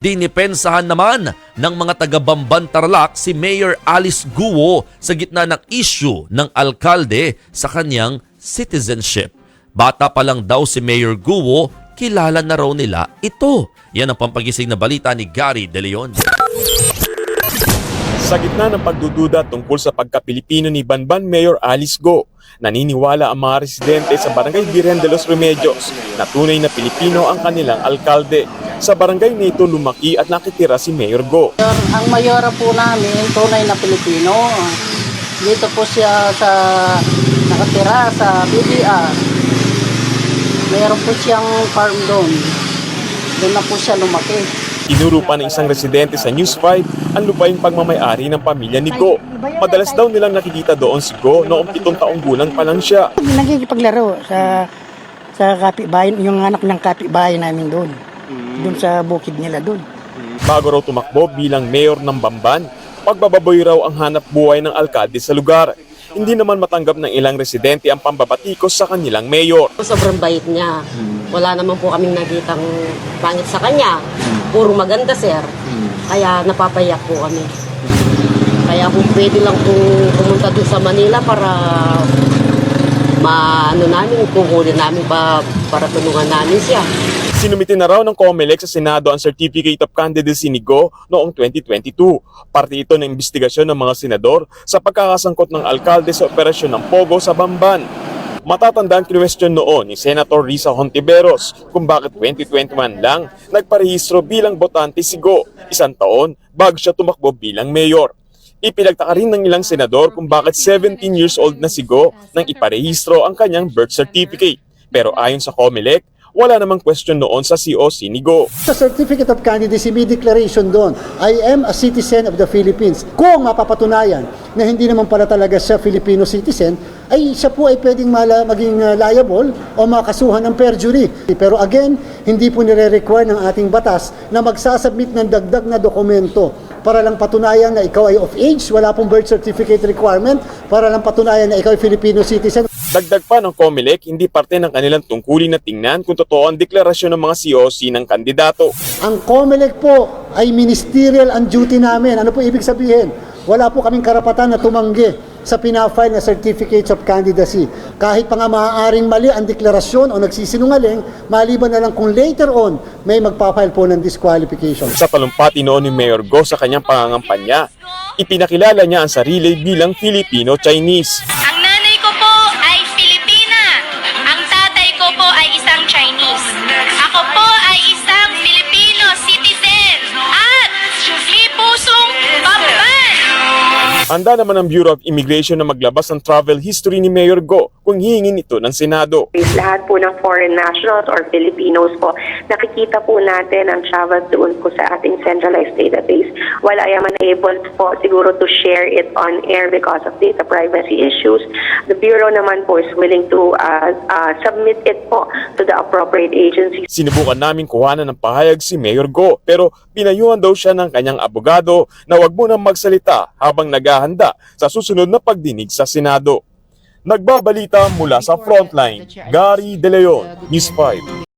Dinipensahan naman ng mga taga-Bamban Tarlac si Mayor Alice Guo sa gitna ng issue ng alkalde sa kanyang citizenship. Bata pa lang daw si Mayor Guo, kilala na raw nila ito. Yan ang pampagising na balita ni Gary De Leon. Sa gitna ng pagdududa tungkol sa pagka-Pilipino ni Banban Mayor Alice Guo, naniniwala ang mga residente sa Barangay Virgen de los Remedios na tunay na Pilipino ang kanilang alkalde. Sa barangay nito lumaki at nakitira si Mayor Guo. Ang mayora po namin, tunay na Pilipino. Dito po siya nakatira sa BDR. Mayroon po siyang farm doon. Doon na po siya lumaki. Tinuro pa ng isang residente sa News 5 ang lupaing pagmamayari ng pamilya ni Guo. Madalas daw nilang nakikita doon si Guo noong 7 taong gulang pa lang siya. Nagigipaglaro sa kapitbahay, yung anak ng kapitbahay namin doon. Doon sa bukid nila doon. Bago raw tumakbo bilang mayor ng Bamban, pagbababoy raw ang hanap buhay ng alkalde sa lugar. Hindi naman matanggap ng ilang residente ang pambabatikos sa kanilang mayor. Sobrang bait niya. Wala naman po kaming nakitang pangit sa kanya. Puro maganda, sir. Kaya napapayak po kami. Kaya kung pwede lang po pumunta doon sa Manila para kukunin namin para tulungan namin siya. Sinumitin na raw ng COMELEC sa Senado ang Certificate of Candidacy ni Guo noong 2022. Parte ito ng investigasyon ng mga senador sa pagkakasangkot ng alkalde sa operasyon ng Pogo sa Bamban. Matatandaan kinwestiyon noon ni Senator Risa Hontiveros kung bakit 2021 lang nagparehistro bilang botante si Guo, 1 taon bago siya tumakbo bilang mayor. Ipinagtaka rin ng ilang senador kung bakit 17 years old na si Guo nang iparehistro ang kanyang birth certificate. Pero ayon sa COMELEC, wala namang question noon sa COC ni Guo. Sa Certificate of Candidacy, may declaration doon, I am a citizen of the Philippines. Kung mapapatunayan na hindi naman pala talaga siya Filipino citizen, ay siya po ay pwedeng maging liable o makasuhan ng perjury. Pero again, hindi po nire-require ng ating batas na magsasubmit ng dagdag na dokumento para lang patunayan na ikaw ay of age, wala pong birth certificate requirement, para lang patunayan na ikaw ay Filipino citizen. Dagdag pa ng COMELEC, hindi parte ng kanilang tungkulin na tingnan kung totoo ang deklarasyon ng mga COC ng kandidato. Ang COMELEC po ay ministerial ang duty namin. Ano po ibig sabihin? Wala po kaming karapatan na tumanggi sa pinafile na Certificates of Candidacy. Kahit pa nga maaaring mali ang deklarasyon o nagsisinungaling, maliban na lang kung later on may magpapile po ng disqualification. Sa talumpati noon ni Mayor Guo sa kanyang pangangampanya, ipinakilala niya ang sarili bilang Filipino-Chinese. Ang nanay ko po ay Filipina. Ang tatay ko po ay isang Chinese. Ako po ay isang Filipino citizen at may pusong Bamban. Handa naman ang Bureau of Immigration na maglabas ng travel history ni Mayor Guo kung hihingin ito ng Senado. Lahat po ng foreign nationals or Filipinos po, nakikita po natin ang travel doon po sa ating centralized database. While I am unable po siguro to share it on air because of data privacy issues, the Bureau naman po is willing to submit it po to the appropriate agencies. Sinubukan namin kuhanan ng pahayag si Mayor Guo pero pinayuhan daw siya ng kanyang abogado na wag munang magsalita habang naghahanda sa susunod na pagdinig sa Senado. Nagbabalita mula sa Frontline, Gary De Leon, News 5.